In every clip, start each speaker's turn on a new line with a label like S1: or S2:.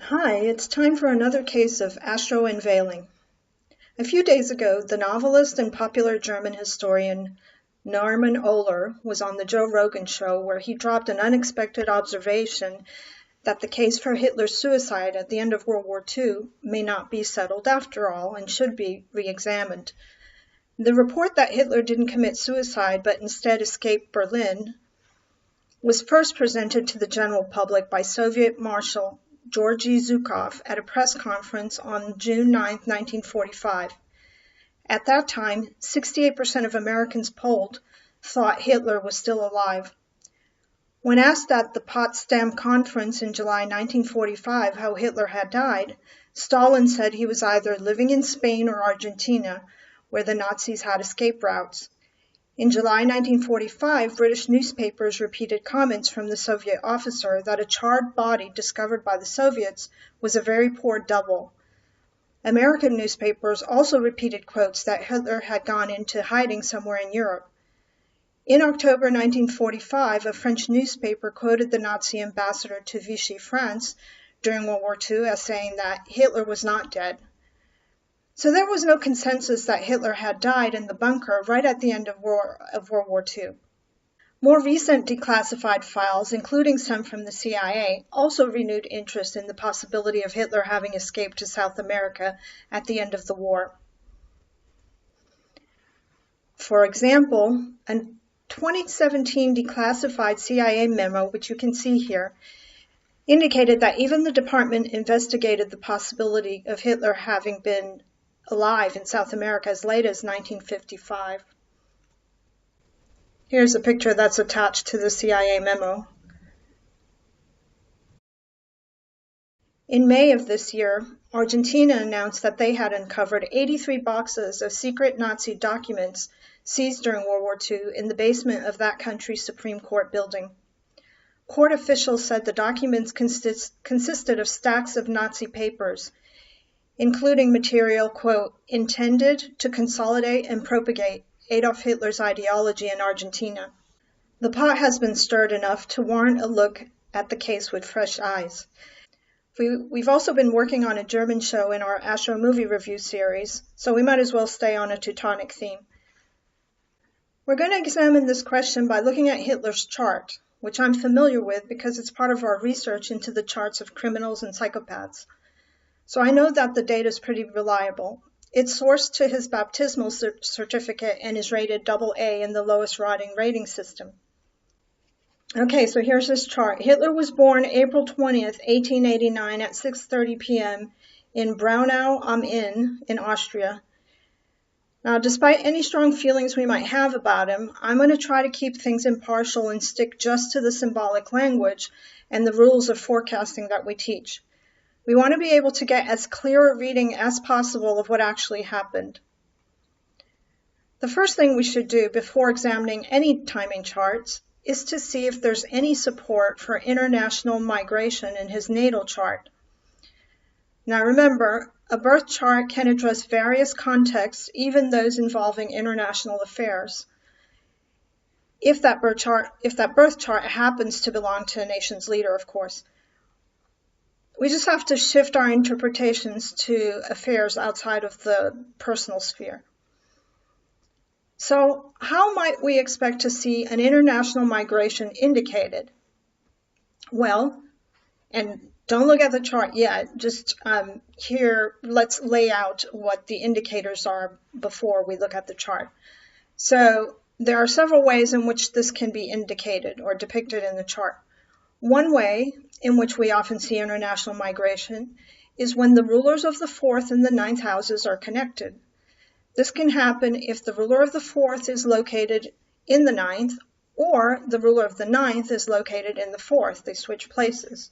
S1: Hi, it's time for another case of AstroUnveiling. A few days ago, the novelist and popular German historian Norman Ohler was on the Joe Rogan show where he dropped an unexpected observation that the case for Hitler's suicide at the end of World War II may not be settled after all and should be re-examined. The report that Hitler didn't commit suicide but instead escaped Berlin was first presented to the general public by Soviet Marshal Georgy Zhukov at a press conference on June 9, 1945. At that time, 68% of Americans polled thought Hitler was still alive. When asked at the Potsdam Conference in July 1945 how Hitler had died, Stalin said he was either living in Spain or Argentina, where the Nazis had escape routes. In July 1945, British newspapers repeated comments from the Soviet officer that a charred body discovered by the Soviets was a very poor double. American newspapers also repeated quotes that Hitler had gone into hiding somewhere in Europe. In October 1945, a French newspaper quoted the Nazi ambassador to Vichy, France, during World War II as saying that Hitler was not dead. So there was no consensus that Hitler had died in the bunker right at the end of World War II. More recent declassified files, including some from the CIA, also renewed interest in the possibility of Hitler having escaped to South America at the end of the war. For example, a 2017 declassified CIA memo, which you can see here, indicated that even the department investigated the possibility of Hitler having been alive in South America as late as 1955. Here's a picture that's attached to the CIA memo. In May of this year, Argentina announced that they had uncovered 83 boxes of secret Nazi documents seized during World War II in the basement of that country's Supreme Court building. Court officials said the documents consisted of stacks of Nazi papers, including material, quote, intended to consolidate and propagate Adolf Hitler's ideology in Argentina. The pot has been stirred enough to warrant a look at the case with fresh eyes. We've also been working on a German show in our Astro movie review series, so we might as well stay on a Teutonic theme. We're going to examine this question by looking at Hitler's chart, which I'm familiar with because it's part of our research into the charts of criminals and psychopaths. So I know that the data is pretty reliable. It's sourced to his baptismal certificate and is rated AA in the lowest rating system. Okay, so here's his chart. Hitler was born April 20th, 1889 at 6:30 p.m. in Braunau am Inn in Austria. Now, despite any strong feelings we might have about him, I'm going to try to keep things impartial and stick just to the symbolic language and the rules of forecasting that we teach. We want to be able to get as clear a reading as possible of what actually happened. The first thing we should do before examining any timing charts is to see if there's any support for international migration in his natal chart. Now remember, a birth chart can address various contexts, even those involving international affairs. If that birth chart happens to belong to a nation's leader, of course. We just have to shift our interpretations to affairs outside of the personal sphere. So, how might we expect to see an international migration indicated? Well, and don't look at the chart yet, just here, let's lay out what the indicators are before we look at the chart. So, there are several ways in which this can be indicated or depicted in the chart. One way in which we often see international migration is when the rulers of the 4th and the 9th houses are connected. This can happen if the ruler of the 4th is located in the 9th or the ruler of the 9th is located in the 4th. They switch places.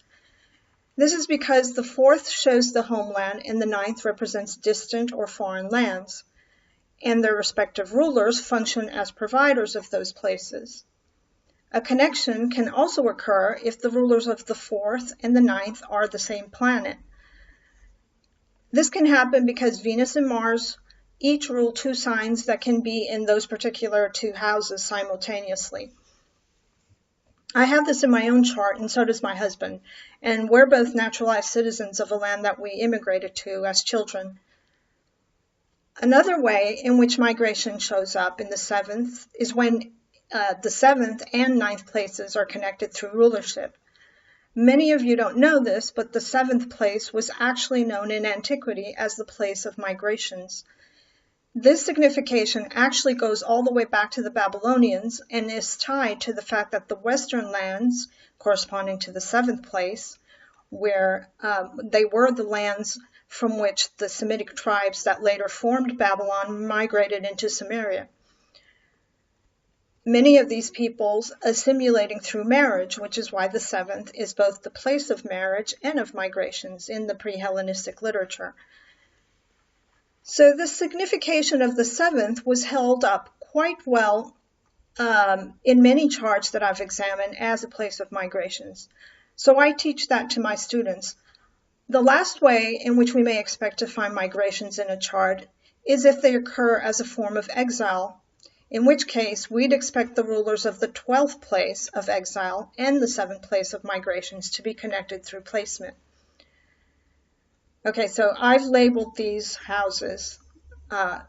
S1: This is because the 4th shows the homeland and the 9th represents distant or foreign lands, and their respective rulers function as providers of those places. A connection can also occur if the rulers of the 4th and the 9th are the same planet. This can happen because Venus and Mars each rule two signs that can be in those particular two houses simultaneously. I have this in my own chart, and so does my husband, and we're both naturalized citizens of a land that we immigrated to as children. Another way in which migration shows up in the seventh is when the seventh and ninth places are connected through rulership. Many of you don't know this, but the seventh place was actually known in antiquity as the place of migrations. This signification actually goes all the way back to the Babylonians and is tied to the fact that the western lands, corresponding to the seventh place, where they were the lands from which the Semitic tribes that later formed Babylon migrated into Samaria. Many of these peoples assimilating through marriage, which is why the seventh is both the place of marriage and of migrations in the pre-Hellenistic literature. So the signification of the seventh was held up quite well in many charts that I've examined as a place of migrations. So I teach that to my students. The last way in which we may expect to find migrations in a chart is if they occur as a form of exile, in which case we'd expect the rulers of the 12th place of exile and the 7th place of migrations to be connected through placement. Okay, so I've labeled these houses. The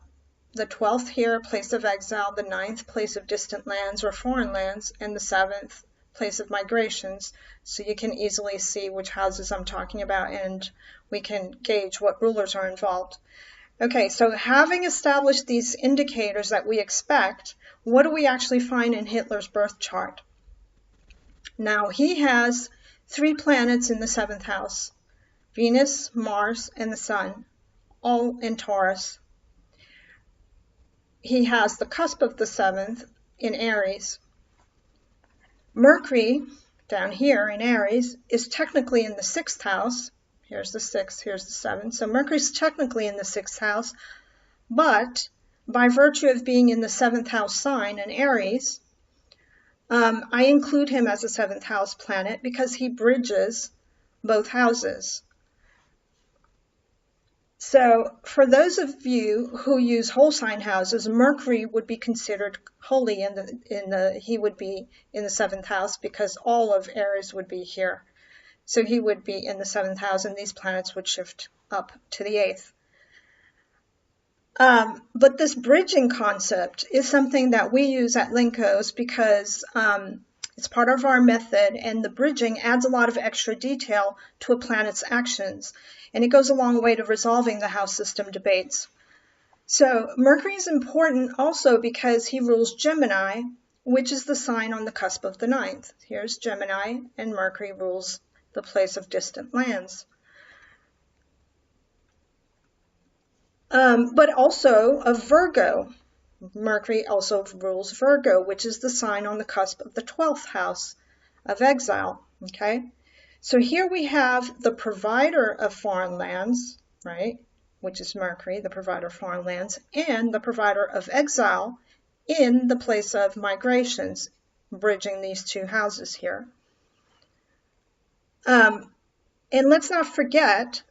S1: 12th here, place of exile, the 9th, place of distant lands or foreign lands, and the 7th, place of migrations. So you can easily see which houses I'm talking about, and we can gauge what rulers are involved. Okay, so having established these indicators that we expect, what do we actually find in Hitler's birth chart? Now, he has 3 planets in the 7th house, Venus, Mars, and the Sun, all in Taurus. He has the cusp of the 7th in Aries. Mercury, down here in Aries, is technically in the 6th house. Here's the 6th, here's the 7th. So Mercury's technically in the 6th house, but by virtue of being in the 7th house sign in Aries, I include him as a 7th house planet because he bridges both houses. So for those of you who use whole sign houses, Mercury would be considered holy he would be in the 7th house because all of Aries would be here. So he would be in the 7th house and these planets would shift up to the 8th. But this bridging concept is something that we use at Linkos because it's part of our method, and the bridging adds a lot of extra detail to a planet's actions, and it goes a long way to resolving the house system debates. So Mercury is important also because he rules Gemini, which is the sign on the cusp of the 9th. Here's Gemini, and Mercury rules the place of distant lands. But also of Virgo. Mercury also rules Virgo, which is the sign on the cusp of the 12th house of exile, okay? So here we have the provider of foreign lands, right, which is Mercury, the provider of foreign lands, and the provider of exile in the place of migrations, bridging these 2 houses here. And let's not forget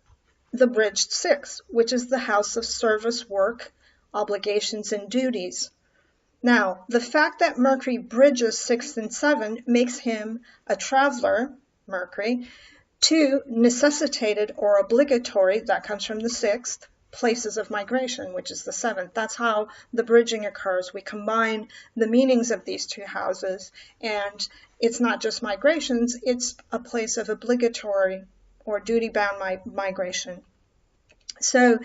S1: the bridged 6, which is the house of service, work, obligations, and duties. Now, the fact that Mercury bridges 6 and 7 makes him a traveler, Mercury, to necessitated or obligatory, that comes from the 6th, places of migration, which is the 7th. That's how the bridging occurs. We combine the meanings of these 2 houses, and it's not just migrations, it's a place of obligatory or duty-bound migration. So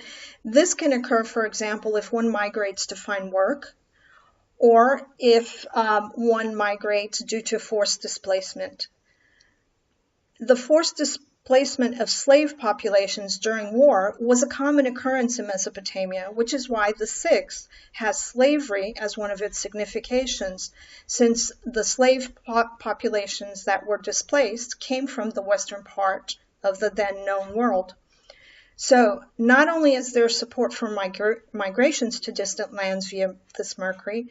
S1: this can occur, for example, if one migrates to find work, or if one migrates due to forced displacement. The forced displacement of slave populations during war was a common occurrence in Mesopotamia, which is why the 6th has slavery as one of its significations, since the slave populations that were displaced came from the western part of the then known world. So not only is there support for migrations to distant lands via this Mercury,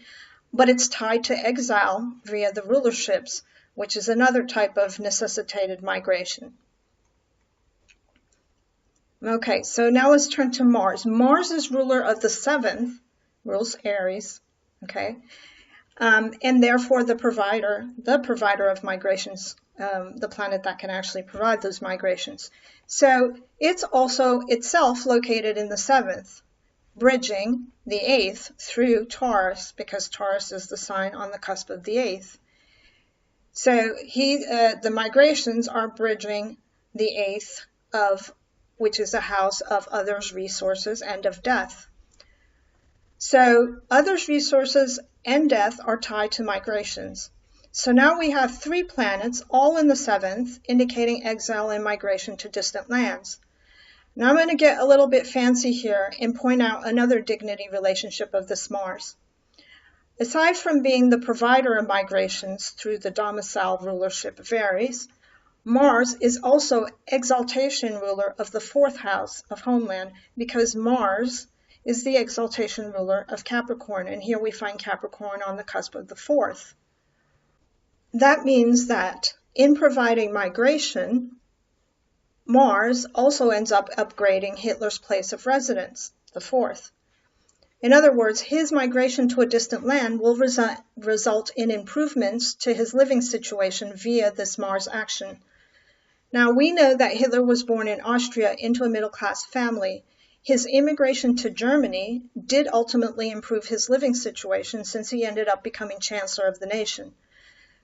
S1: but it's tied to exile via the rulerships, which is another type of necessitated migration. Okay, so now let's turn to Mars. Mars is ruler of the 7th, rules Aries, okay? and therefore the provider of migrations, the planet that can actually provide those migrations. So it's also itself located in the 7th, bridging the 8th through Taurus, because Taurus is the sign on the cusp of the 8th. So the migrations are bridging the 8th of, which is a house of others, resources, and of death. So others, resources, and death are tied to migrations. So now we have 3 planets, all in the 7th, indicating exile and migration to distant lands. Now I'm going to get a little bit fancy here and point out another dignity relationship of this Mars. Aside from being the provider of migrations through the domicile rulership of Aries, Mars is also exaltation ruler of the 4th house of homeland, because Mars is the exaltation ruler of Capricorn, and here we find Capricorn on the cusp of the 4th. That means that in providing migration, Mars also ends up upgrading Hitler's place of residence, the 4th. In other words, his migration to a distant land will result in improvements to his living situation via this Mars action. Now, we know that Hitler was born in Austria into a middle-class family. His immigration to Germany did ultimately improve his living situation, since he ended up becoming Chancellor of the nation.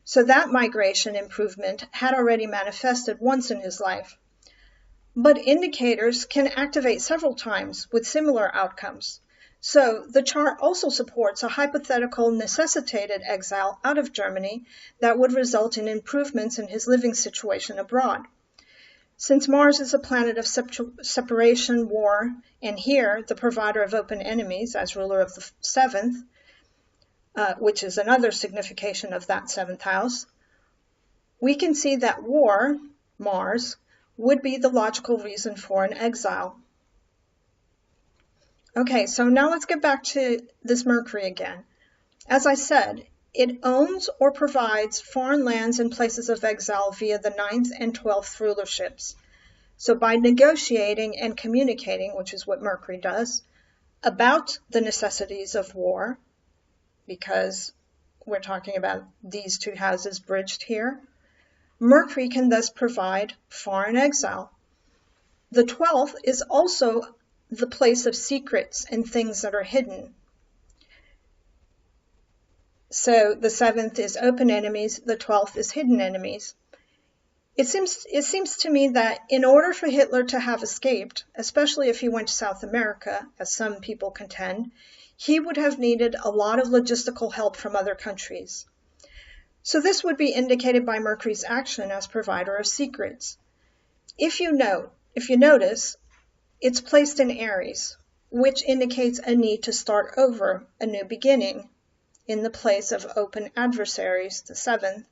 S1: So that migration improvement had already manifested once in his life. But indicators can activate several times with similar outcomes. So the chart also supports a hypothetical necessitated exile out of Germany that would result in improvements in his living situation abroad. Since Mars is a planet of separation, war, and here the provider of open enemies as ruler of the 7th, which is another signification of that 7th house, we can see that war, Mars, would be the logical reason for an exile. Okay, so now let's get back to this Mercury again. As I said, it owns or provides foreign lands and places of exile via the 9th and 12th rulerships. So by negotiating and communicating, which is what Mercury does, about the necessities of war, because we're talking about these 2 houses bridged here, Mercury can thus provide foreign exile. The 12th is also the place of secrets and things that are hidden. So the 7th is open enemies, the 12th is hidden enemies. It seems to me that in order for Hitler to have escaped, especially if he went to South America, as some people contend, he would have needed a lot of logistical help from other countries. So this would be indicated by Mercury's action as provider of secrets. If you notice, it's placed in Aries, which indicates a need to start over, a new beginning, in the place of open adversaries, the 7th,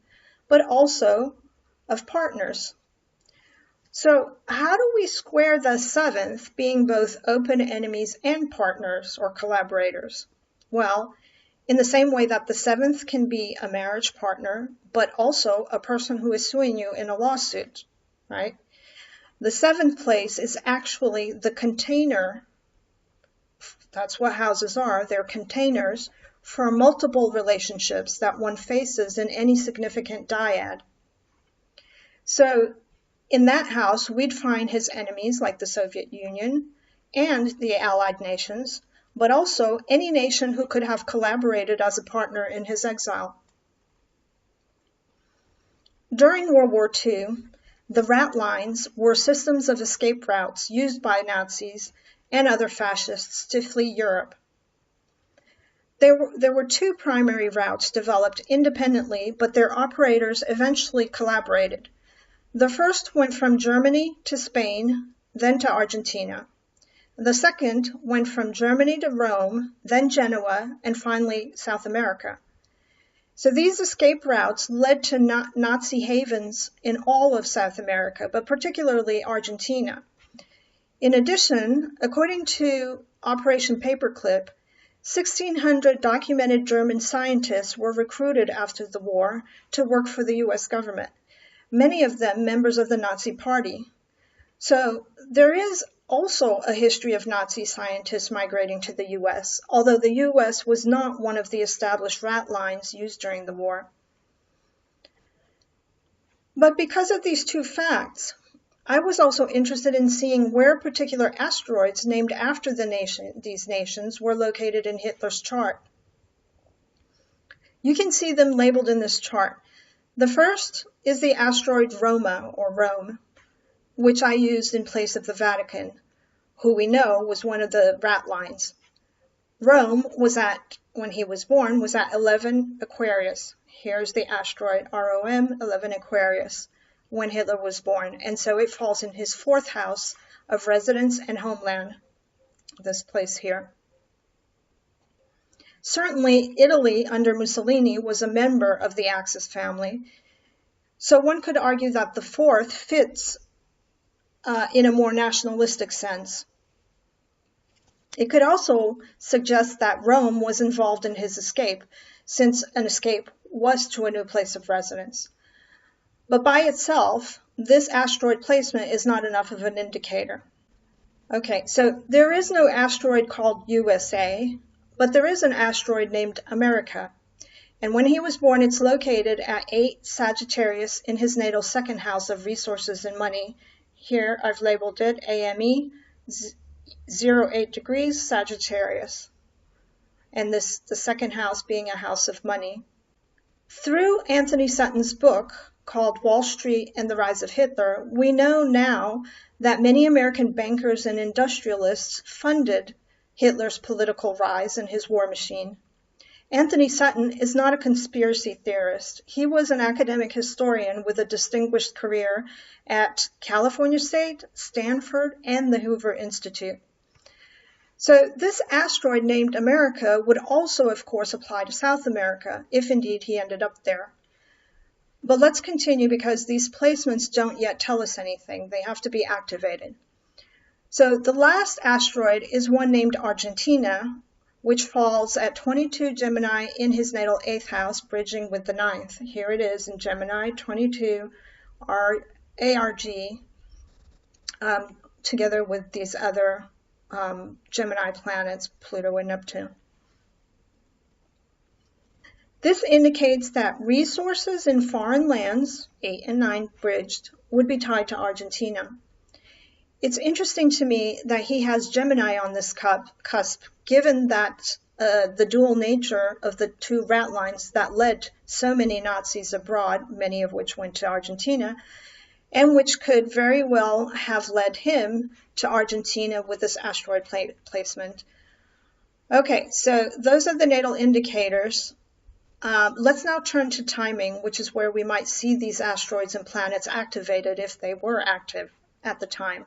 S1: but also of partners. So how do we square the 7th being both open enemies and partners or collaborators? Well, in the same way that the 7th can be a marriage partner, but also a person who is suing you in a lawsuit, right? The 7th place is actually the container. That's what houses are. They're containers for multiple relationships that one faces in any significant dyad. So in that house, we'd find his enemies like the Soviet Union and the Allied nations, but also any nation who could have collaborated as a partner in his exile. During World War II, the rat lines were systems of escape routes used by Nazis and other fascists to flee Europe. There were 2 primary routes developed independently, but their operators eventually collaborated. The first went from Germany to Spain, then to Argentina. The second went from Germany to Rome, then Genoa, and finally South America. So these escape routes led to Nazi havens in all of South America, but particularly Argentina. In addition, according to Operation Paperclip, 1,600 documented German scientists were recruited after the war to work for the U.S. government, many of them members of the Nazi Party. So there is also a history of Nazi scientists migrating to the US, although the US was not one of the established rat lines used during the war. But because of these two facts, I was also interested in seeing where particular asteroids named after these nations were located in Hitler's chart. You can see them labeled in this chart. The first is the asteroid Roma, or Rome, which I used in place of the Vatican, who we know was one of the rat lines. Rome was when he was born, was at 11 Aquarius. Here's the asteroid ROM 11 Aquarius when Hitler was born. And so it falls in his fourth house of residence and homeland, this place here. Certainly, Italy under Mussolini was a member of the Axis family. So one could argue that the fourth fits in a more nationalistic sense. It could also suggest that Rome was involved in his escape, since an escape was to a new place of residence. But by itself, this asteroid placement is not enough of an indicator. Okay, so there is no asteroid called USA, but there is an asteroid named America. And when he was born, it's located at 8 Sagittarius in his natal second house of resources and money. Here I've labeled it AME 08 degrees Sagittarius, and the second house being a house of money. Through Anthony Sutton's book called Wall Street and the Rise of Hitler, we know now that many American bankers and industrialists funded Hitler's political rise and his war machine. Anthony Sutton is not a conspiracy theorist. He was an academic historian with a distinguished career at California State, Stanford, and the Hoover Institute. So this asteroid named America would also, of course, apply to South America, if indeed he ended up there. But let's continue because these placements don't yet tell us anything. They have to be activated. So the last asteroid is one named Argentina, which falls at 22 Gemini in his natal 8th house, bridging with the 9th. Here it is in Gemini, 22 ARG, together with these other Gemini planets, Pluto and Neptune. This indicates that resources in foreign lands, 8 and 9 bridged, would be tied to Argentina. It's interesting to me that he has Gemini on this cusp, given that the dual nature of the two rat lines that led so many Nazis abroad, many of which went to Argentina, and which could very well have led him to Argentina with this asteroid placement. Okay, so those are the natal indicators. Let's now turn to timing, which is where we might see these asteroids and planets activated if they were active at the time.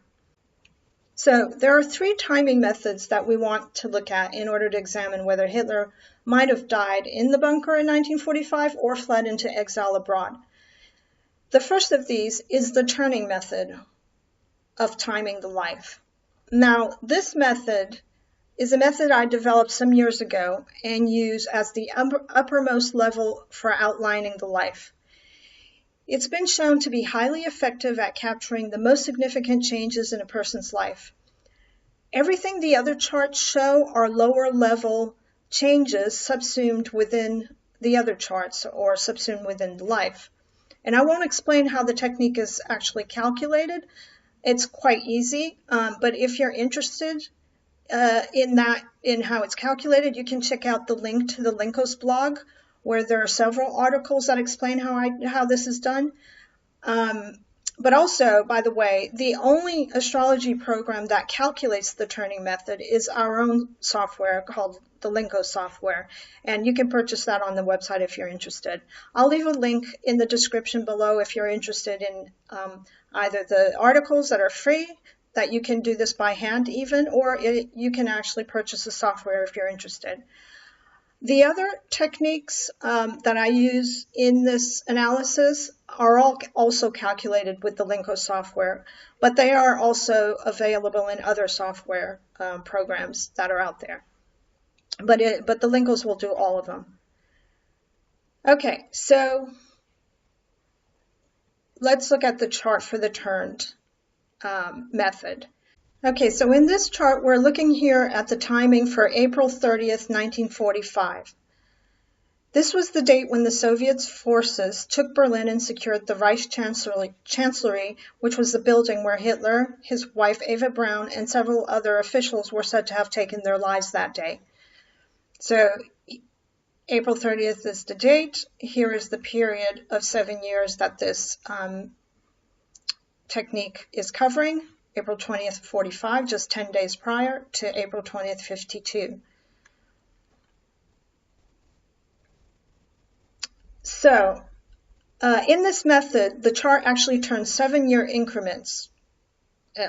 S1: So there are 3 timing methods that we want to look at in order to examine whether Hitler might have died in the bunker in 1945 or fled into exile abroad. The first of these is the turning method of timing the life. Now, this method is a method I developed some years ago and use as the uppermost level for outlining the life. It's been shown to be highly effective at capturing the most significant changes in a person's life. Everything the other charts show are lower level changes subsumed within the other charts or subsumed within the life. And I won't explain how the technique is actually calculated. It's quite easy, but if you're interested in how it's calculated, you can check out the link to the Linkos blog, where there are several articles that explain how this is done. But also, by the way, the only astrology program that calculates the turning method is our own software called the Linkos software, and you can purchase that on the website if you're interested. I'll leave a link in the description below if you're interested in either the articles that are free, that you can do this by hand even, or you can actually purchase the software if you're interested. The other techniques that I use in this analysis are all also calculated with the Linkos software, but they are also available in other software programs that are out there. But the Linkos will do all of them. Okay, so let's look at the chart for the turned method. Okay, so in this chart, we're looking here at the timing for April 30th, 1945. This was the date when the Soviet forces took Berlin and secured the Reich Chancellery, which was the building where Hitler, his wife Eva Braun, and several other officials were said to have taken their lives that day. So April 30th is the date. Here is the period of 7 years that this technique is covering. April 20th, 45, just 10 days prior to April 20th, 52. So in this method, the chart actually turns 7-year increments.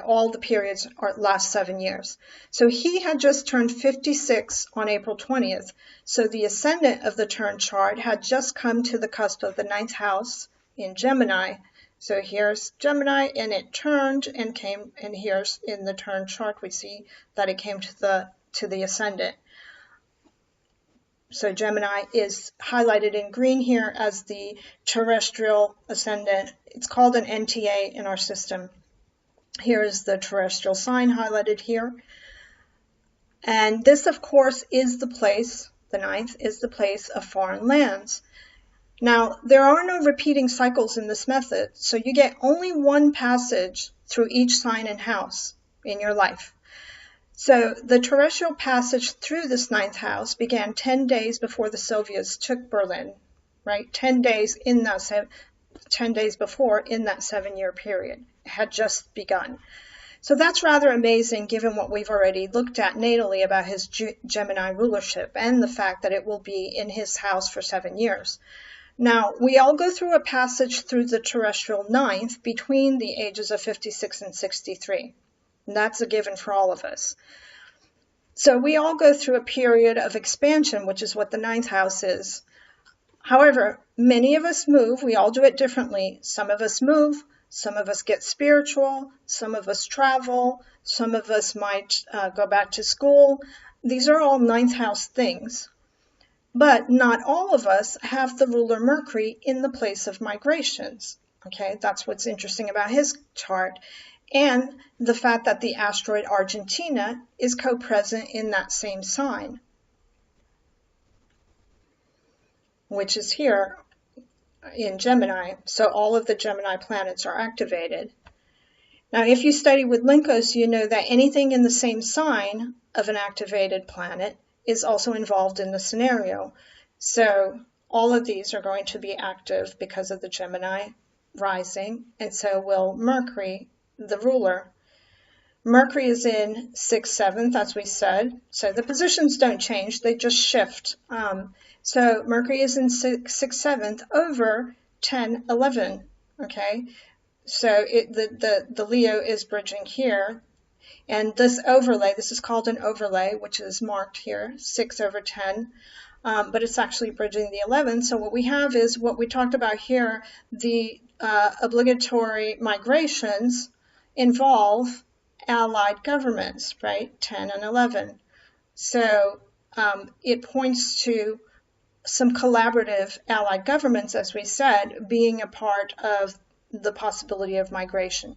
S1: All the periods last 7 years. So he had just turned 56 on April 20th. So the ascendant of the turn chart had just come to the cusp of the 9th house in Gemini. So here's Gemini, and it turned and came, and here's in the turn chart we see that it came to the ascendant. So Gemini is highlighted in green here as the terrestrial ascendant. It's called an NTA in our system. Here is the terrestrial sign highlighted here. And this, of course, is the place, the 9th, is the place of foreign lands. Now, there are no repeating cycles in this method, so you get only one passage through each sign and house in your life. So the terrestrial passage through this 9th house began 10 days before the Soviets took Berlin, right? 10 days before in that 7-year period. Had just begun. So that's rather amazing given what we've already looked at natally about his Gemini rulership and the fact that it will be in his house for 7 years. Now, we all go through a passage through the terrestrial 9th between the ages of 56 and 63. And that's a given for all of us. So we all go through a period of expansion, which is what the 9th house is. However, many of us move. We all do it differently. Some of us move. Some of us get spiritual, some of us travel, some of us might go back to school. These are all 9th house things. But not all of us have the ruler Mercury in the place of migrations. Okay, that's what's interesting about his chart. And the fact that the asteroid Argentina is co-present in that same sign, which is here in Gemini, so all of the Gemini planets are activated. Now, if you study with Linkos, you know that anything in the same sign of an activated planet is also involved in the scenario. So all of these are going to be active because of the Gemini rising, and so will Mercury, the ruler. Mercury is in 6th, 7th, as we said, so the positions don't change, they just shift. So Mercury is in 6th, 7th over 10, 11, okay? So the Leo is bridging here, and this overlay, this is called an overlay, which is marked here, 6 over 10, but it's actually bridging the 11. So what we have is what we talked about here, the obligatory migrations involve allied governments, right, 10 and 11. So it points to some collaborative allied governments, as we said, being a part of the possibility of migration.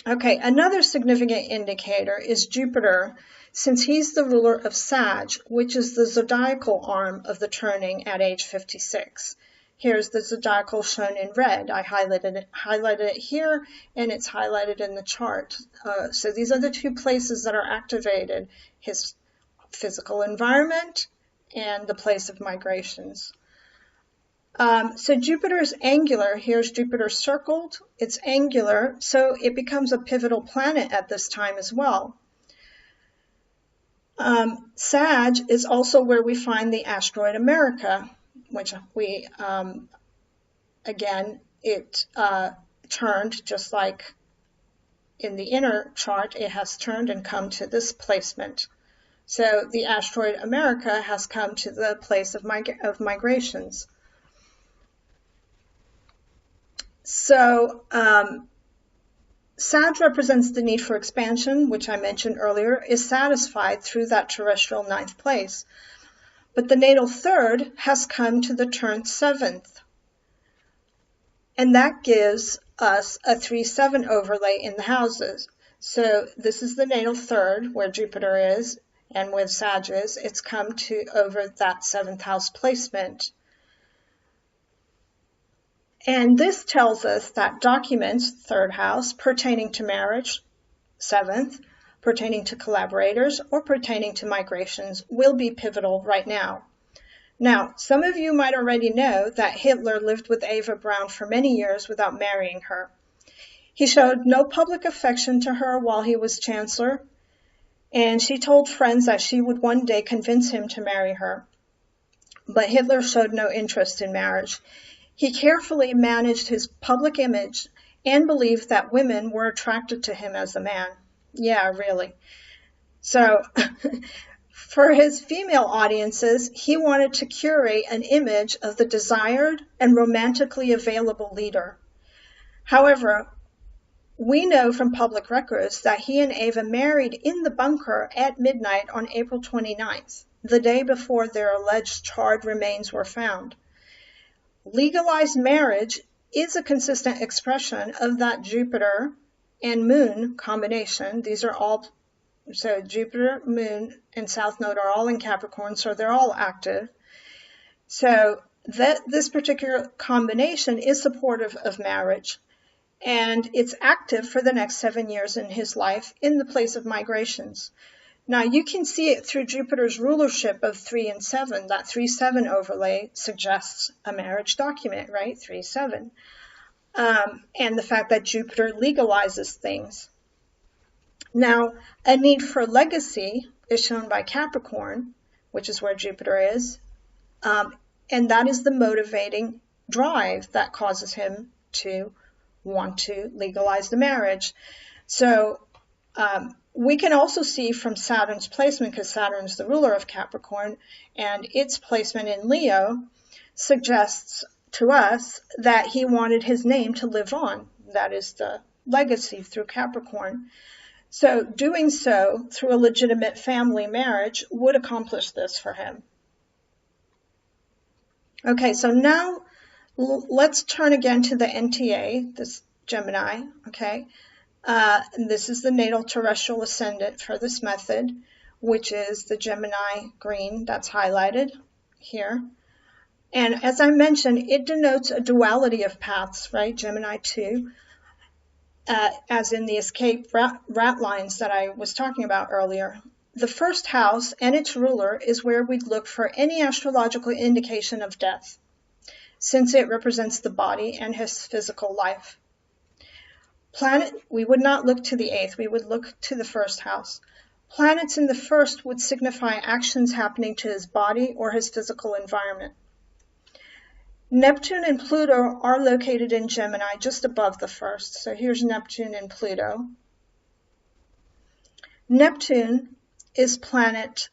S1: Okay, another significant indicator is Jupiter, since he's the ruler of Sag, which is the zodiacal arm of the turning at age 56. Here's the zodiacal shown in red. I highlighted it here, and it's highlighted in the chart. So these are the two places that are activated, his physical environment and the place of migrations. So Jupiter's angular, here's Jupiter circled, it's angular, so it becomes a pivotal planet at this time as well. Sag is also where we find the asteroid America, which we, again, it turned just like in the inner chart, it has turned and come to this placement. So the asteroid America has come to the place of migrations. So Sag represents the need for expansion, which I mentioned earlier, is satisfied through that terrestrial 9th place. But the natal 3rd has come to the turn 7th. And that gives us a 3-7 overlay in the houses. So this is the natal third where Jupiter is and with Sag is. It's come to over that 7th house placement. And this tells us that documents, 3rd house, pertaining to marriage, 7th, pertaining to collaborators, or pertaining to migrations will be pivotal right now. Now, some of you might already know that Hitler lived with Eva Braun for many years without marrying her. He showed no public affection to her while he was chancellor, and she told friends that she would one day convince him to marry her. But Hitler showed no interest in marriage. He carefully managed his public image and believed that women were attracted to him as a man. Yeah, really. So for his female audiences, he wanted to curate an image of the desired and romantically available leader. However, we know from public records that he and Eva married in the bunker at midnight on April 29th, the day before their alleged charred remains were found. Legalized marriage is a consistent expression of that Jupiter and Moon combination. These are all, so Jupiter, Moon, and South Node are all in Capricorn, so they're all active. So this particular combination is supportive of marriage, and it's active for the next 7 years in his life in the place of migrations. Now, you can see it through Jupiter's rulership of 3 and 7. That 3-7 overlay suggests a marriage document, right? 3-7. And the fact that Jupiter legalizes things. Now, a need for legacy is shown by Capricorn, which is where Jupiter is. And that is the motivating drive that causes him to want to legalize the marriage. So, we can also see from Saturn's placement, because Saturn's the ruler of Capricorn, and its placement in Leo suggests to us that he wanted his name to live on. That is the legacy through Capricorn. So doing so through a legitimate family marriage would accomplish this for him. Okay, so now let's turn again to the NTA, this Gemini, okay? And this is the natal terrestrial ascendant for this method, which is the Gemini green that's highlighted here. And as I mentioned, it denotes a duality of paths, right? Gemini 2, as in the escape rat lines that I was talking about earlier. The first house and its ruler is where we'd look for any astrological indication of death, since it represents the body and his physical life. We would not look to the 8th, we would look to the first house. Planets in the first would signify actions happening to his body or his physical environment. Neptune and Pluto are located in Gemini just above the first. So here's Neptune and Pluto. Neptune is planet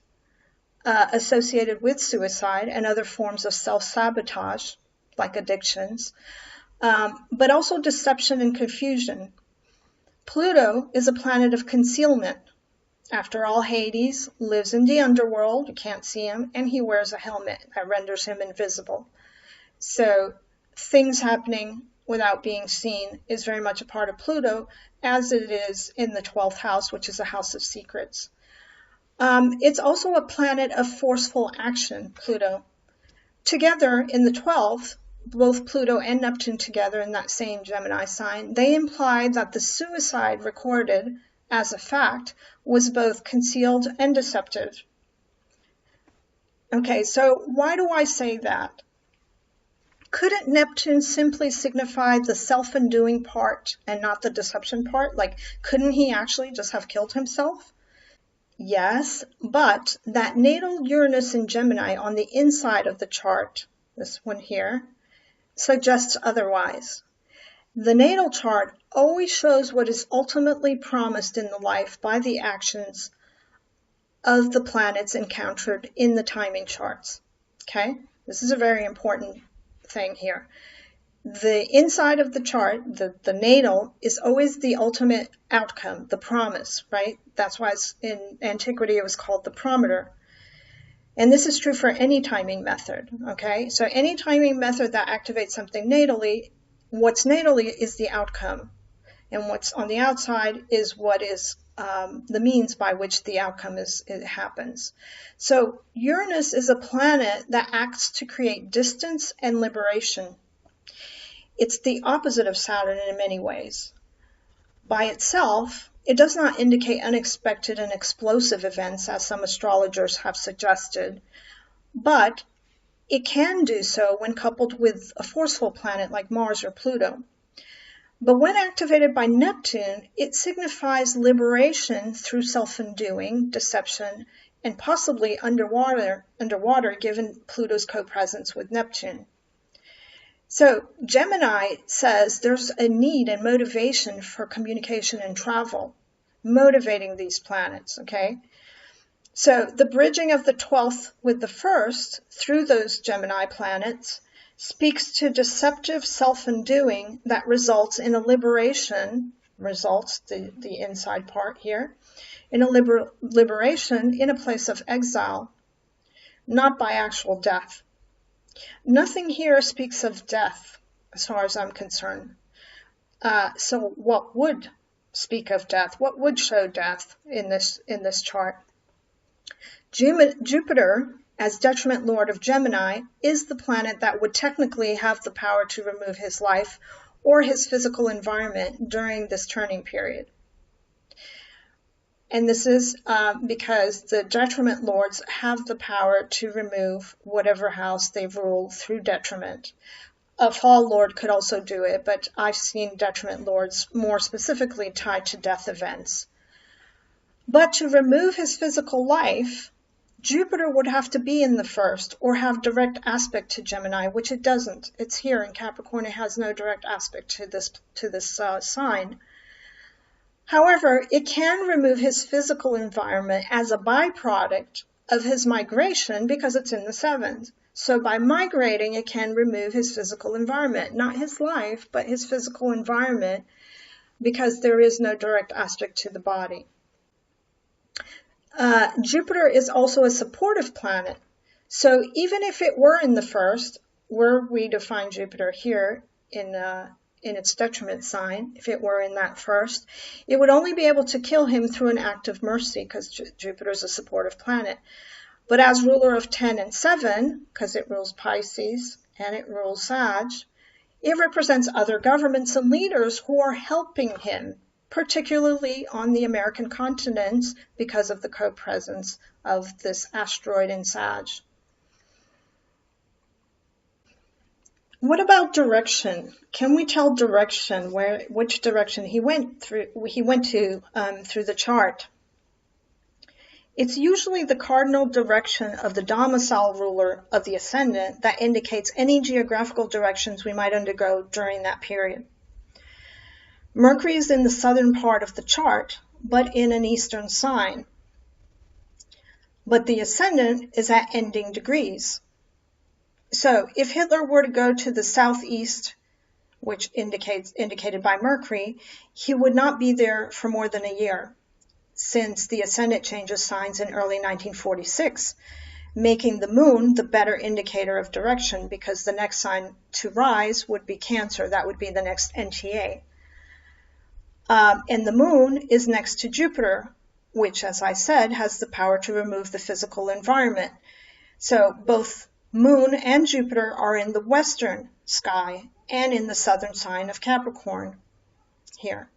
S1: associated with suicide and other forms of self-sabotage, like addictions, but also deception and confusion. Pluto is a planet of concealment. After all, Hades lives in the underworld, you can't see him, and he wears a helmet that renders him invisible. So things happening without being seen is very much a part of Pluto, as it is in the 12th house, which is a house of secrets. It's also a planet of forceful action, Pluto. Together in the 12th, both Pluto and Neptune together in that same Gemini sign, they imply that the suicide recorded as a fact was both concealed and deceptive. Okay, so why do I say that? Couldn't Neptune simply signify the self-undoing part and not the deception part? Like, couldn't he actually just have killed himself? Yes, but that natal Uranus in Gemini on the inside of the chart, this one here, suggests otherwise. The natal chart always shows what is ultimately promised in the life by the actions of the planets encountered in the timing charts. Okay, this is a very important thing here. The inside of the chart, the natal, is always the ultimate outcome, the promise, right? That's why in antiquity it was called the prometer. And this is true for any timing method, okay? So any timing method that activates something natally What's natal is the outcome, and what's on the outside is what is the means by which the outcome it happens. So Uranus is a planet that acts to create distance and liberation. It's the opposite of Saturn in many ways. By itself, it does not indicate unexpected and explosive events, as some astrologers have suggested, but it can do so when coupled with a forceful planet like Mars or Pluto. But when activated by Neptune, it signifies liberation through self-undoing, deception, and possibly underwater given Pluto's co-presence with Neptune. So Gemini says there's a need and motivation for communication and travel, motivating these planets, okay? So the bridging of the 12th with the 1st through those Gemini planets speaks to deceptive self-undoing that results in a liberation, the inside part here, in a liberation in a place of exile, not by actual death. Nothing here speaks of death, as far as I'm concerned. So what would speak of death? What would show death in this chart? Jupiter, as detriment lord of Gemini, is the planet that would technically have the power to remove his life or his physical environment during this turning period. And this is because the detriment lords have the power to remove whatever house they've ruled through detriment. A fall lord could also do it, but I've seen detriment lords more specifically tied to death events. But to remove his physical life, Jupiter would have to be in the 1st or have direct aspect to Gemini, which it doesn't. It's here in Capricorn. It has no direct aspect to this sign. However, it can remove his physical environment as a byproduct of his migration because it's in the 7th. So by migrating, it can remove his physical environment, not his life, but his physical environment, because there is no direct aspect to the body. Jupiter is also a supportive planet. So even if it were in the 1st, were we to find Jupiter here in its detriment sign, if it were in that 1st, it would only be able to kill him through an act of mercy because Jupiter is a supportive planet. But as ruler of 10 and 7, because it rules Pisces and it rules Sag, it represents other governments and leaders who are helping him, particularly on the American continents because of the co-presence of this asteroid in Sag. What about direction? Can we tell direction, which direction he went to through the chart? It's usually the cardinal direction of the domicile ruler of the ascendant that indicates any geographical directions we might undergo during that period. Mercury is in the southern part of the chart, but in an eastern sign. But the ascendant is at ending degrees. So if Hitler were to go to the southeast, which indicated by Mercury, he would not be there for more than a year, since the ascendant changes signs in early 1946, making the moon the better indicator of direction because the next sign to rise would be Cancer. That would be the next NTA. And the moon is next to Jupiter, which, as I said, has the power to remove the physical environment. So both Moon and Jupiter are in the western sky and in the southern sign of Capricorn here.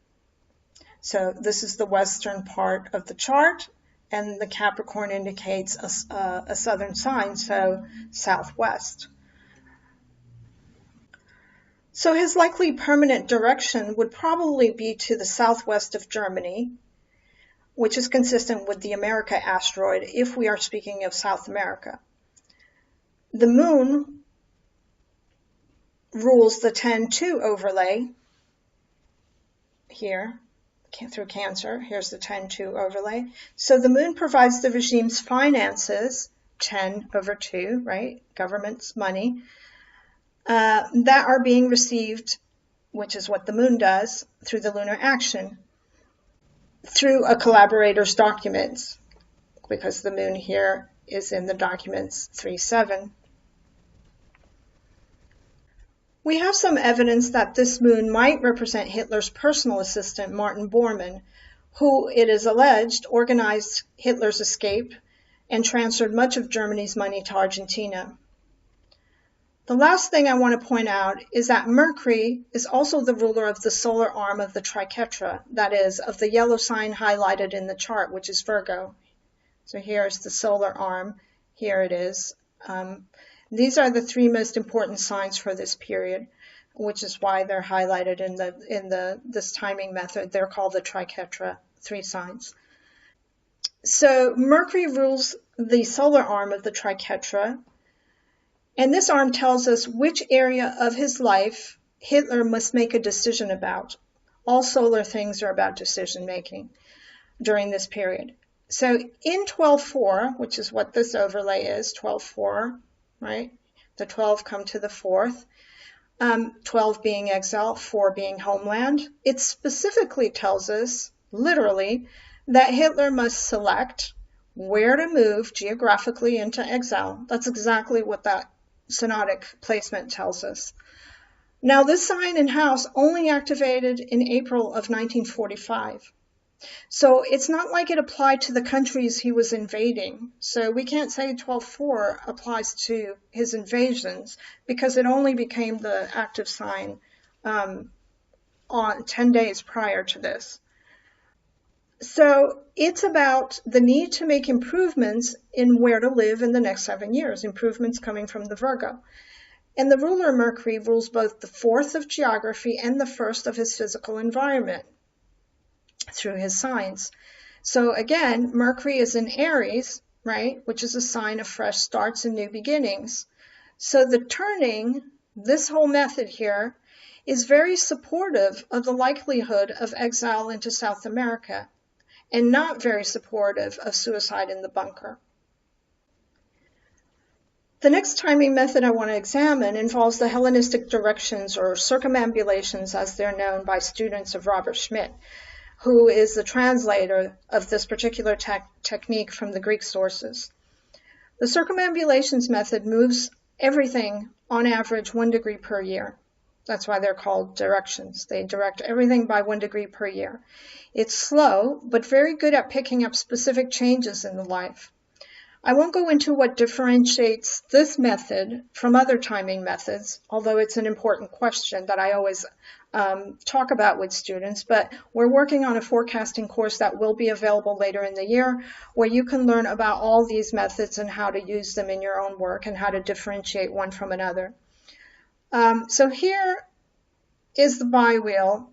S1: So this is the western part of the chart, and the Capricorn indicates a southern sign, so southwest. So his likely permanent direction would probably be to the southwest of Germany, which is consistent with the America asteroid if we are speaking of South America. The moon rules the 10-2 overlay here through Cancer. Here's the 10-2 overlay. So the moon provides the regime's finances, 10/2, right? Government's money, that are being received, which is what the moon does, through the lunar action, through a collaborator's documents, because the moon here is in the documents 3-7. We have some evidence that this moon might represent Hitler's personal assistant, Martin Bormann, who, it is alleged, organized Hitler's escape and transferred much of Germany's money to Argentina. The last thing I want to point out is that Mercury is also the ruler of the solar arm of the triquetra, that is, of the yellow sign highlighted in the chart, which is Virgo. So here's the solar arm. Here it is. These are the three most important signs for this period, which is why they're highlighted in this timing method. They're called the triquetra, three signs. So Mercury rules the solar arm of the triquetra, and this arm tells us which area of his life Hitler must make a decision about. All solar things are about decision making during this period. So in 12.4, which is what this overlay is, 12.4, right? The 12 come to the 4th, 12 being exile, 4 being homeland. It specifically tells us, literally, that Hitler must select where to move geographically into exile. That's exactly what that synodic placement tells us. Now, this sign and house only activated in April of 1945. So it's not like it applied to the countries he was invading. So we can't say 12.4 applies to his invasions because it only became the active sign on 10 days prior to this. So it's about the need to make improvements in where to live in the next 7 years, improvements coming from the Virgo. And the ruler Mercury rules both the 4th of geography and the 1st of his physical environment through his signs. So again, Mercury is in Aries, right, which is a sign of fresh starts and new beginnings. So the turning, this whole method here, is very supportive of the likelihood of exile into South America and not very supportive of suicide in the bunker. The next timing method I want to examine involves the Hellenistic directions, or circumambulations as they're known by students of Robert Schmidt, who is the translator of this particular technique from the Greek sources. The circumambulations method moves everything on average 1 degree per year. That's why they're called directions. They direct everything by 1 degree per year. It's slow, but very good at picking up specific changes in the life. I won't go into what differentiates this method from other timing methods, although it's an important question that I always talk about with students, but we're working on a forecasting course that will be available later in the year where you can learn about all these methods and how to use them in your own work and how to differentiate one from another. So here is the biwheel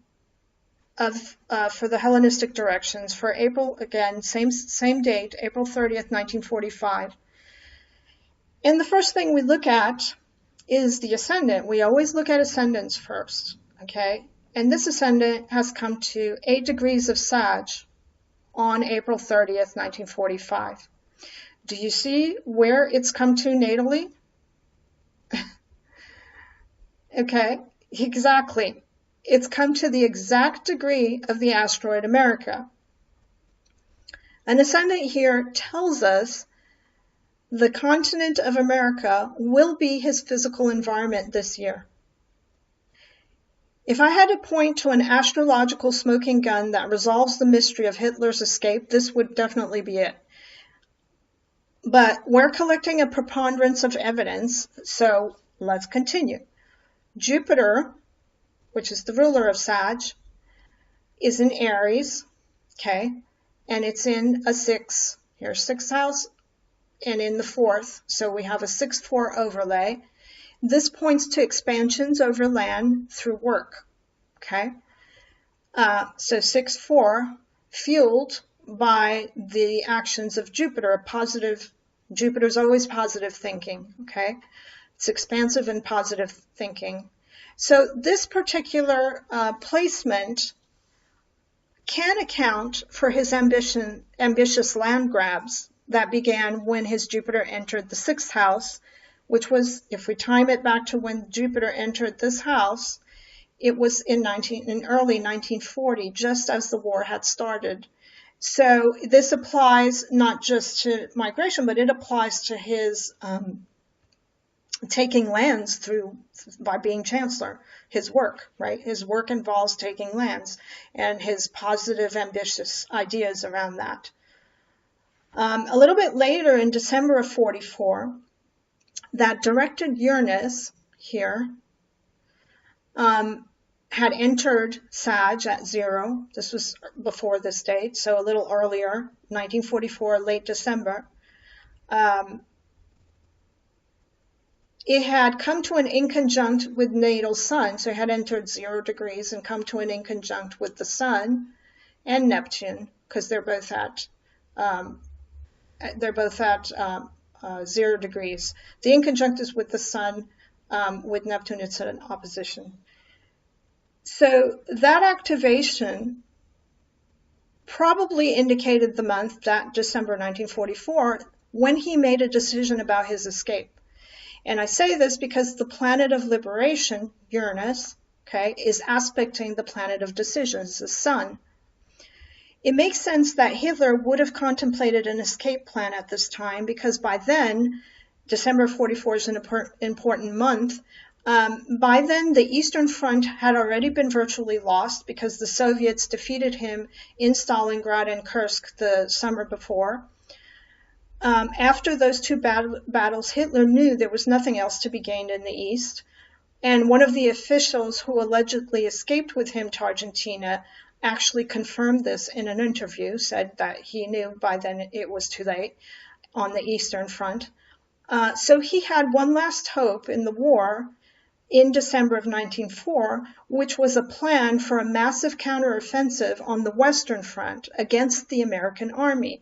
S1: for the Hellenistic directions for April, again, same date, April 30th, 1945. And the first thing we look at is the ascendant. We always look at ascendants first, okay? And this ascendant has come to 8 degrees of Sag on April 30th, 1945. Do you see where it's come to natally? Okay, exactly. It's come to the exact degree of the asteroid America. An ascendant here tells us the continent of America will be his physical environment this year. If I had to point to an astrological smoking gun that resolves the mystery of Hitler's escape, this would definitely be it. But we're collecting a preponderance of evidence, so let's continue. Jupiter, which is the ruler of Sag, is in Aries, okay, and it's in a 6, here's 6th house, and in the 4th, so we have a 6-4 overlay. This points to expansions over land through work, okay? So 6-4, fueled by the actions of Jupiter, Jupiter's always positive thinking, okay? It's expansive and positive thinking. So this particular placement can account for his ambitious land grabs that began when his Jupiter entered the 6th house, which was, if we time it back to when Jupiter entered this house, it was in early 1940, just as the war had started. So this applies not just to migration, but it applies to his taking lands by being chancellor. His work, right? His work involves taking lands and his positive, ambitious ideas around that. A little bit later, in December of 44, that directed Uranus here had entered Sag at 0. This was before this date, so a little earlier, 1944, late December. It had come to an inconjunct with natal Sun, so it had entered 0 degrees and come to an inconjunct with the Sun and Neptune, because they're both at 0 degrees. The inconjunct is with the Sun. With Neptune, it's at an opposition. So that activation probably indicated the month, that December 1944, when he made a decision about his escape. And I say this because the planet of liberation, Uranus, okay, is aspecting the planet of decisions, the Sun. It makes sense that Hitler would have contemplated an escape plan at this time, because by then, December 44 is an important month. By then, the Eastern Front had already been virtually lost because the Soviets defeated him in Stalingrad and Kursk the summer before. After those two battles, Hitler knew there was nothing else to be gained in the East. And one of the officials who allegedly escaped with him to Argentina actually confirmed this in an interview, said that he knew by then it was too late on the Eastern Front. So he had one last hope in the war in December of 1904, which was a plan for a massive counteroffensive on the Western Front against the American army.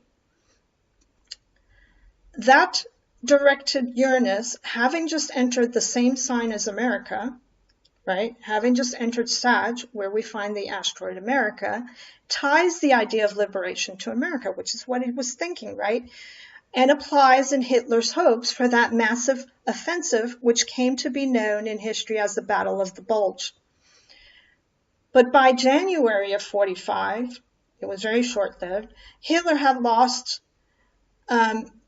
S1: That directed Uranus, having just entered the same sign as America, right, having just entered Sag, where we find the asteroid America, ties the idea of liberation to America, which is what he was thinking, right? And applies in Hitler's hopes for that massive offensive, which came to be known in history as the Battle of the Bulge. But by January of 45, it was very short-lived, Hitler had lost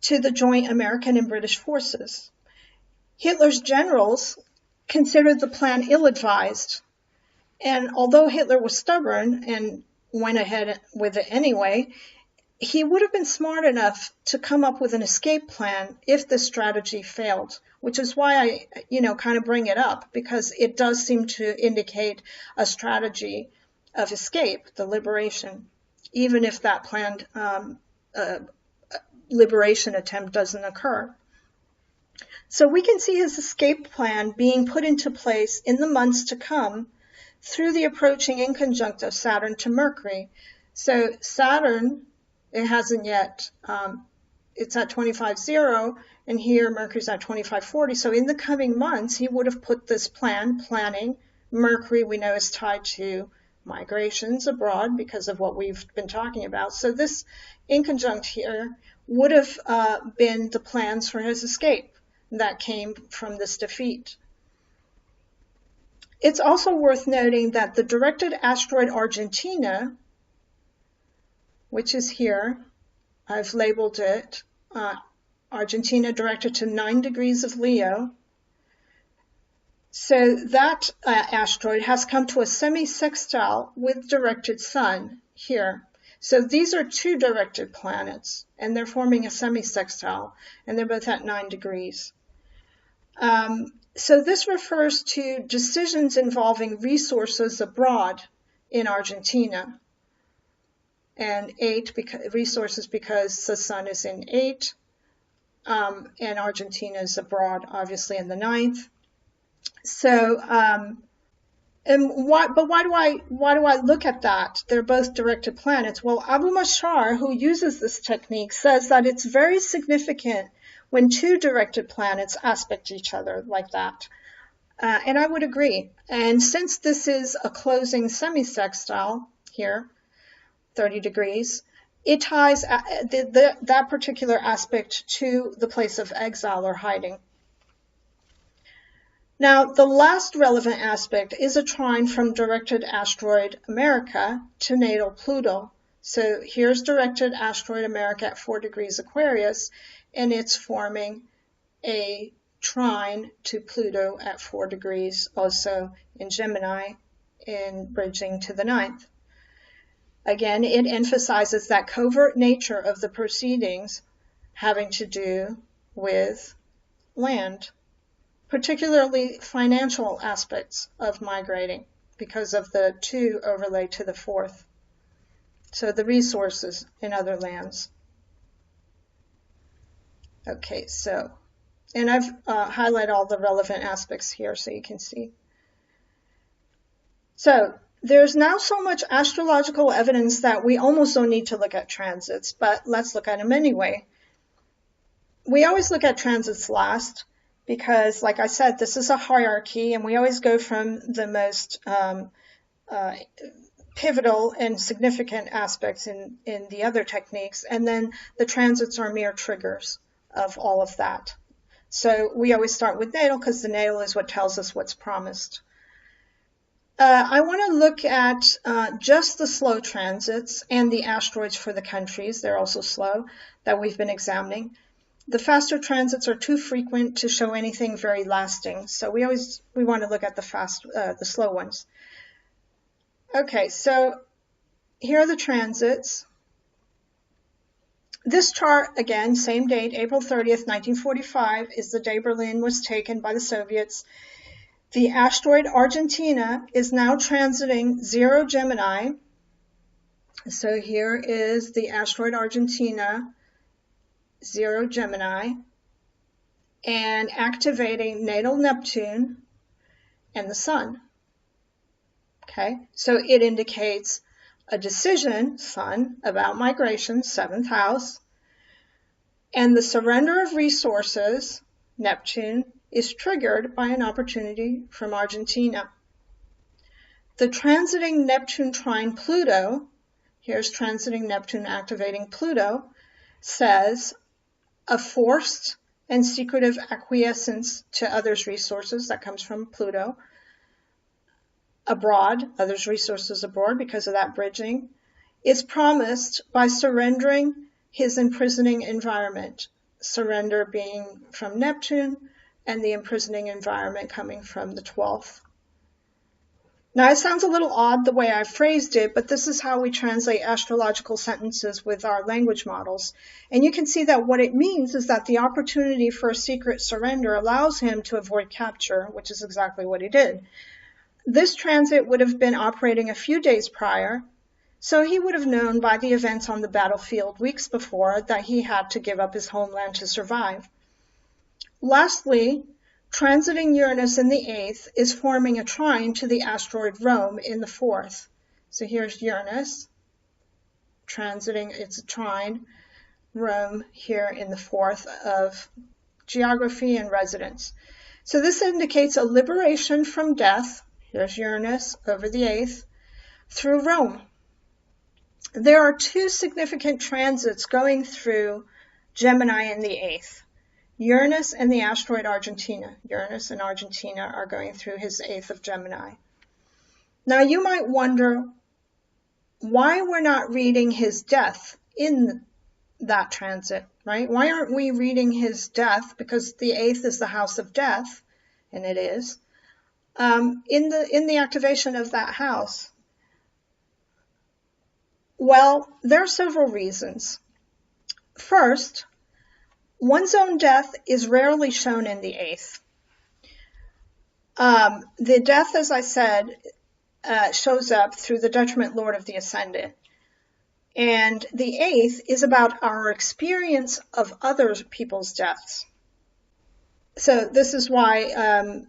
S1: to the joint American and British forces. Hitler's generals considered the plan ill-advised, and although Hitler was stubborn and went ahead with it anyway, he would have been smart enough to come up with an escape plan if this strategy failed, which is why I, kind of bring it up, because it does seem to indicate a strategy of escape, the liberation, even if that planned liberation attempt doesn't occur. So we can see his escape plan being put into place in the months to come through the approaching inconjunct of Saturn to Mercury. So Saturn, it hasn't yet, it's at 25.0, and here Mercury's at 25.40. So in the coming months, he would have put this planning. Mercury, we know, is tied to migrations abroad because of what we've been talking about. So this inconjunct here would have been the plans for his escape that came from this defeat. It's also worth noting that the directed asteroid Argentina, which is here, I've labeled it, Argentina directed to 9 degrees of Leo. So that asteroid has come to a semi-sextile with directed Sun here. So these are two directed planets, and they're forming a semi-sextile, and they're both at 9 degrees. So this refers to decisions involving resources abroad in Argentina. And 8, resources because the Sun is in 8, and Argentina is abroad, obviously, in the 9th. So, why do I look at that? They're both directed planets. Well, Abu Mashar, who uses this technique, says that it's very significant when two directed planets aspect each other like that. And I would agree. And since this is a closing semi-sextile here, 30 degrees, it ties that particular aspect to the place of exile or hiding. Now, the last relevant aspect is a trine from directed asteroid America to natal Pluto. So here's directed asteroid America at 4 degrees Aquarius, and it's forming a trine to Pluto at 4 degrees, also in Gemini, in bridging to the 9th. Again, it emphasizes that covert nature of the proceedings having to do with land, particularly financial aspects of migrating because of the 2 overlay to the 4th. So the resources in other lands. Okay, so, and I've highlighted all the relevant aspects here so you can see. So there's now so much astrological evidence that we almost don't need to look at transits, but let's look at them anyway. We always look at transits last because, like I said, this is a hierarchy, and we always go from the most pivotal and significant aspects in the other techniques, and then the transits are mere triggers of all of that. So we always start with natal because the natal is what tells us what's promised. I want to look at just the slow transits and the asteroids for the countries. They're also slow that we've been examining. The faster transits are too frequent to show anything very lasting, so we want to look at the slow ones. Okay, so here are the transits. This chart, again, same date, April 30th, 1945, is the day Berlin was taken by the Soviets. The asteroid Argentina is now transiting 0 Gemini. So here is the asteroid Argentina, 0 Gemini, and activating natal Neptune and the Sun. Okay, so it indicates a decision, Sun, about migration, 7th house, and the surrender of resources, Neptune, is triggered by an opportunity from Argentina. The transiting Neptune trine Pluto, here's transiting Neptune activating Pluto, says a forced and secretive acquiescence to others' resources, that comes from Pluto, abroad, others' resources abroad because of that bridging, is promised by surrendering his imprisoning environment, surrender being from Neptune, and the imprisoning environment coming from the 12th. Now, it sounds a little odd the way I phrased it, but this is how we translate astrological sentences with our language models. And you can see that what it means is that the opportunity for a secret surrender allows him to avoid capture, which is exactly what he did. This transit would have been operating a few days prior, so he would have known by the events on the battlefield weeks before that he had to give up his homeland to survive. Lastly, transiting Uranus in the 8th is forming a trine to the asteroid Rome in the 4th. So here's Uranus transiting its trine, Rome here in the 4th of geography and residence. So this indicates a liberation from death, here's Uranus over the 8th, through Rome. There are 2 significant transits going through Gemini in the 8th. Uranus and the asteroid Argentina. Uranus and Argentina are going through his 8th of Gemini. Now you might wonder why we're not reading his death in that transit, right? Why aren't we reading his death? Because the 8th is the house of death, and it is, in the activation of that house. Well, there are several reasons. First, one's own death is rarely shown in the 8th. The death, as I said, shows up through the detriment lord of the ascendant. And the 8th is about our experience of other people's deaths. So this is why,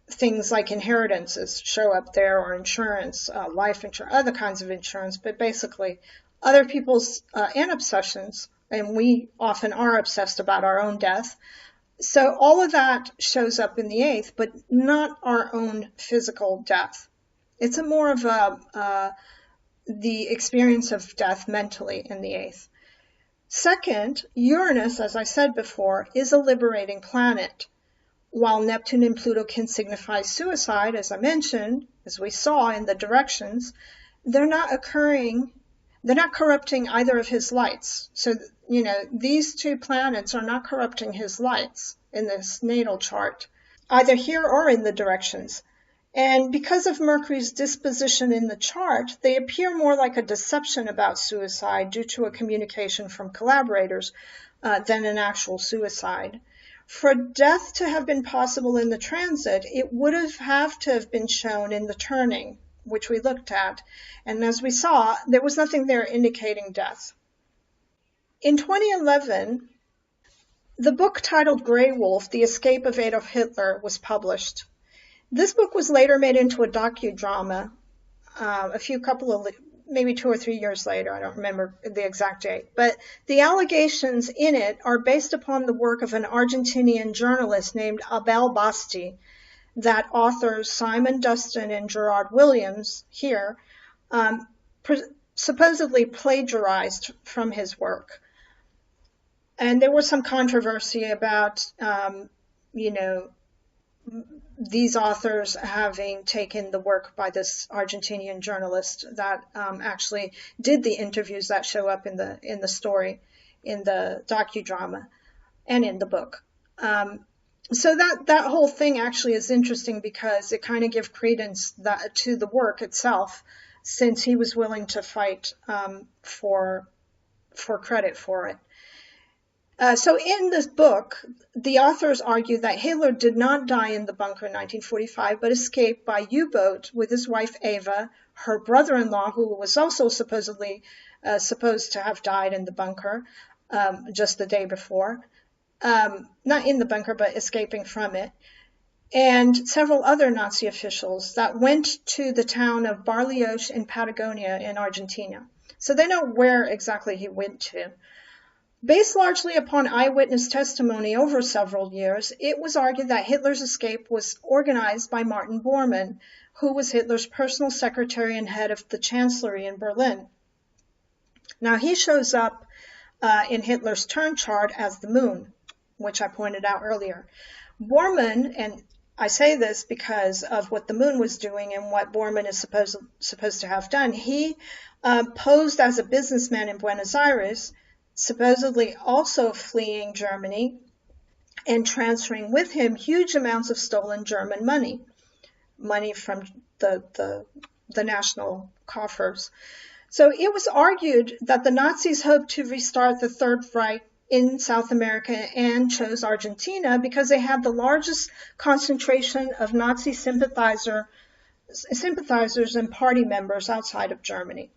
S1: things like inheritances show up there, or insurance, life insurance, other kinds of insurance, but basically other people's and obsessions. And we often are obsessed about our own death. So all of that shows up in the 8th, but not our own physical death. It's a more of the experience of death mentally in the 8th. Second, Uranus, as I said before, is a liberating planet. While Neptune and Pluto can signify suicide, as I mentioned, as we saw in the directions, they're not occurring They're not corrupting either of his lights. So, these two planets are not corrupting his lights in this natal chart, either here or in the directions. And because of Mercury's disposition in the chart, they appear more like a deception about suicide due to a communication from collaborators than an actual suicide. For death to have been possible in the transit, it would have to have been shown in the turning, which we looked at. And as we saw, there was nothing there indicating death. In 2011, the book titled Grey Wolf, The Escape of Adolf Hitler was published. This book was later made into a docudrama maybe 2 or 3 years later. I don't remember the exact date. But the allegations in it are based upon the work of an Argentinian journalist named Abel Basti that authors Simon Dustin and Gerard Williams here supposedly plagiarized from his work. And there was some controversy about, these authors having taken the work by this Argentinian journalist that actually did the interviews that show up in the story, in the docudrama, and in the book. So that whole thing actually is interesting because it kind of gives credence to the work itself, since he was willing to fight for credit for it. So in this book, the authors argue that Hitler did not die in the bunker in 1945, but escaped by U-boat with his wife Eva, her brother-in-law, who was also supposed to have died in the bunker just the day before. Not in the bunker, but escaping from it. And several other Nazi officials that went to the town of Bariloche in Patagonia in Argentina. So they know where exactly he went to. Based largely upon eyewitness testimony over several years, it was argued that Hitler's escape was organized by Martin Bormann, who was Hitler's personal secretary and head of the Chancellery in Berlin. Now, he shows up in Hitler's turn chart as the moon, which I pointed out earlier. Bormann, and I say this because of what the moon was doing and what Bormann is supposed to have done, he posed as a businessman in Buenos Aires, supposedly also fleeing Germany and transferring with him huge amounts of stolen German money from the national coffers. So it was argued that the Nazis hoped to restart the Third Reich in South America and chose Argentina because they had the largest concentration of Nazi sympathizers and party members outside of Germany.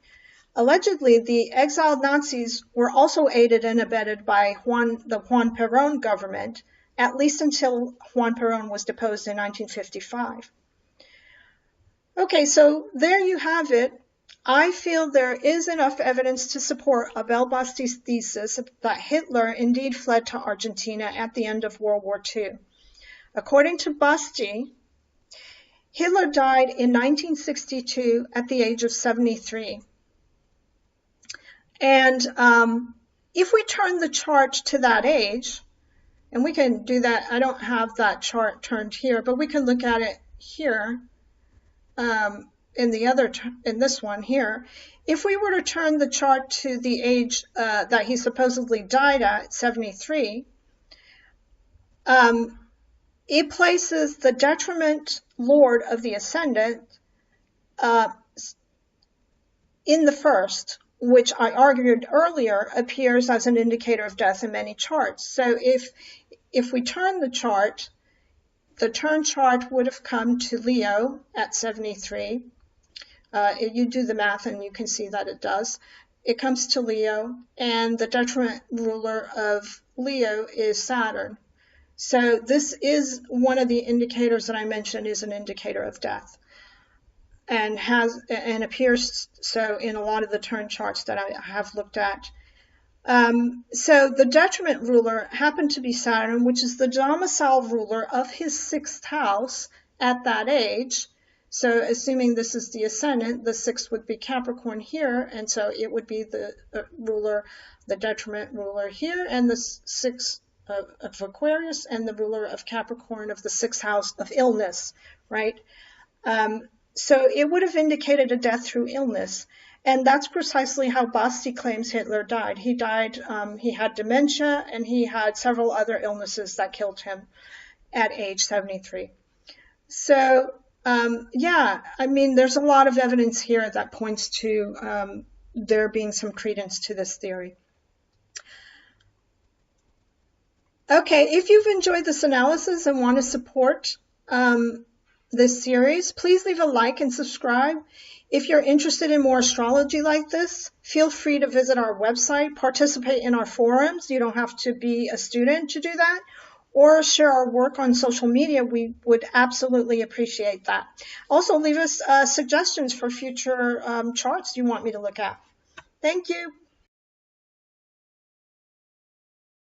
S1: Allegedly, the exiled Nazis were also aided and abetted by the Juan Perón government, at least until Juan Perón was deposed in 1955. Okay, so there you have it. I feel there is enough evidence to support Abel Basti's thesis that Hitler indeed fled to Argentina at the end of World War II. According to Basti, Hitler died in 1962 at the age of 73. And if we turn the chart to that age, and we can do that, I don't have that chart turned here, but we can look at it here in this one here. If we were to turn the chart to the age that he supposedly died at, 73, it places the detriment lord of the ascendant in the first, which I argued earlier appears as an indicator of death in many charts. So if we turn the chart, the turn chart would have come to Leo at 73. You do the math and you can see that it does. It comes to Leo, and the detriment ruler of Leo is Saturn. So this is one of the indicators that I mentioned is an indicator of death, and appears so in a lot of the turn charts that I have looked at. So the detriment ruler happened to be Saturn, which is the domicile ruler of his sixth house at that age. So assuming this is the ascendant, the sixth would be Capricorn here, and so it would be the ruler, the detriment ruler here, and the sixth of Aquarius, and the ruler of Capricorn of the sixth house of illness, right? So it would have indicated a death through illness. And that's precisely how Basti claims Hitler died. He died, he had dementia, and he had several other illnesses that killed him at age 73. So, yeah, I mean, there's a lot of evidence here that points to there being some credence to this theory. Okay, if you've enjoyed this analysis and want to support this series, please leave a like and subscribe. If you're interested in more astrology like this, feel free to visit our website, participate in our forums. You don't have to be a student to do that, or share our work on social media. We would absolutely appreciate that. Also, leave us suggestions for future charts you want me to look at. Thank you.